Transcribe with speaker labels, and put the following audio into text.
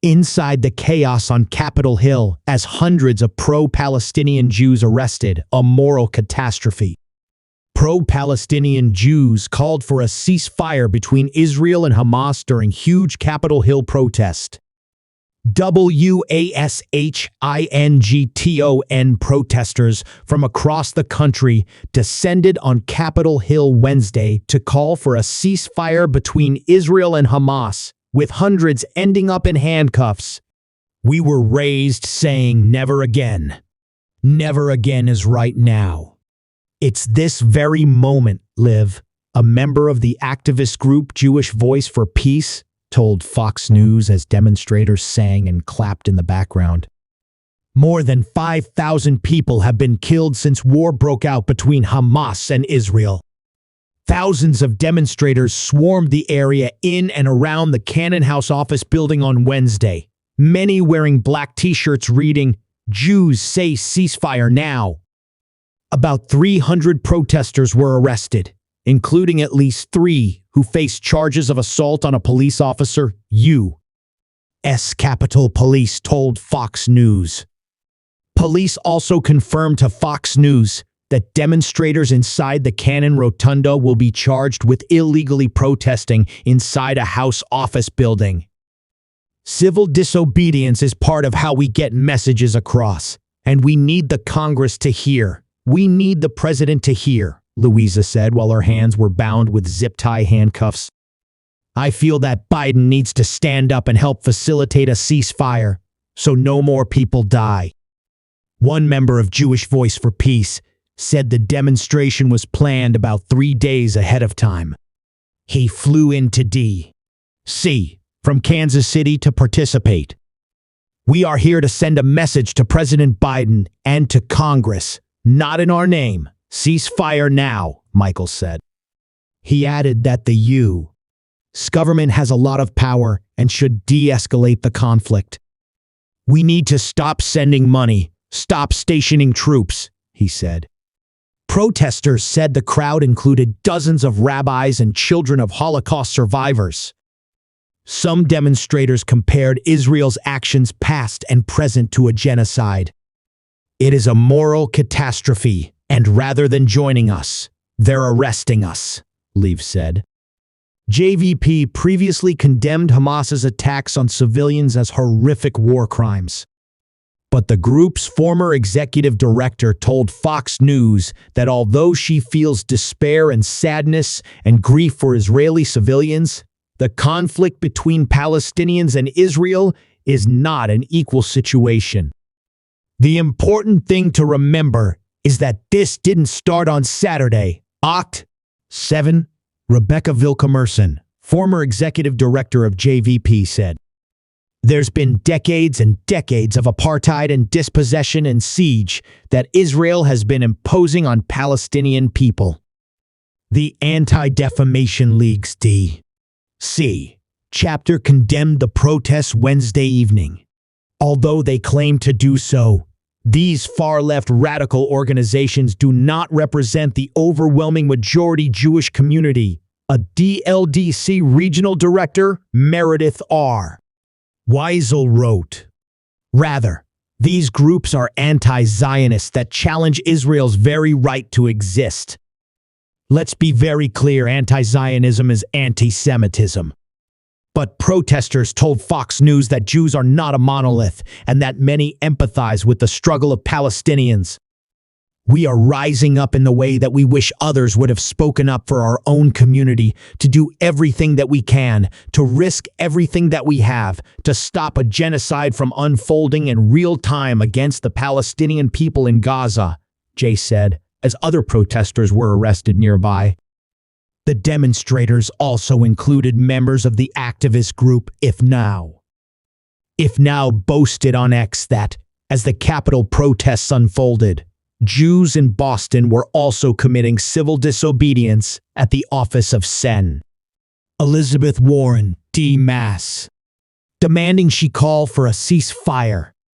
Speaker 1: Inside the chaos on Capitol Hill, as hundreds of pro-Palestinian Jews arrested, a moral catastrophe. Pro-Palestinian Jews called for a ceasefire between Israel and Hamas during huge Capitol Hill protest. WASHINGTON protesters from across the country descended on Capitol Hill Wednesday to call for a ceasefire between Israel and Hamas, with hundreds ending up in handcuffs. We were raised saying never again. Never again is right now. It's this very moment, Liv, a member of the activist group Jewish Voice for Peace, told Fox News as demonstrators sang and clapped in the background. More than 5,000 people have been killed since war broke out between Hamas and Israel. Thousands of demonstrators swarmed the area in and around the Cannon House office building on Wednesday, many wearing black t-shirts reading, "Jews say ceasefire now." About 300 protesters were arrested, including at least 3 who faced charges of assault on a police officer, U.S. Capitol Police told Fox News. Police also confirmed to Fox News that demonstrators inside the Cannon Rotunda will be charged with illegally protesting inside a House office building. Civil disobedience is part of how we get messages across, and we need the Congress to hear. We need the president to hear, Louisa said while her hands were bound with zip-tie handcuffs. I feel that Biden needs to stand up and help facilitate a ceasefire, so no more people die. One member of Jewish Voice for Peace said the demonstration was planned about 3 days ahead of time. He flew into D.C. from Kansas City to participate. We are here to send a message to President Biden and to Congress, not in our name. Ceasefire now, Michael said. He added that the U.S. government has a lot of power and should de-escalate the conflict. We need to stop sending money, stop stationing troops, he said. Protesters said the crowd included dozens of rabbis and children of Holocaust survivors. Some demonstrators compared Israel's actions past and present to a genocide. It is a moral catastrophe, and rather than joining us, they're arresting us, Liv said. JVP previously condemned Hamas's attacks on civilians as horrific war crimes. But the group's former executive director told Fox News that although she feels despair and sadness and grief for Israeli civilians, the conflict between Palestinians and Israel is not an equal situation. The important thing to remember is that this didn't start on Saturday, Oct. 7, Rebecca Vilkemerson, former executive director of JVP, said. There's been decades and decades of apartheid and dispossession and siege that Israel has been imposing on Palestinian people. The Anti-Defamation League's D.C. chapter condemned the protests Wednesday evening. Although they claim to do so, these far-left radical organizations do not represent the overwhelming majority Jewish community, a DLDC regional director, Meredith R. Weisel wrote. Rather, these groups are anti-Zionists that challenge Israel's very right to exist. Let's be very clear, anti-Zionism is anti-Semitism. But protesters told Fox News that Jews are not a monolith and that many empathize with the struggle of Palestinians. We are rising up in the way that we wish others would have spoken up for our own community, to do everything that we can, to risk everything that we have, to stop a genocide from unfolding in real time against the Palestinian people in Gaza, Jay said, as other protesters were arrested nearby. The demonstrators also included members of the activist group If Now. If Now boasted on X that, as the Capitol protests unfolded, Jews in Boston were also committing civil disobedience at the office of Sen. Elizabeth Warren, D. Mass, demanding she call for a ceasefire.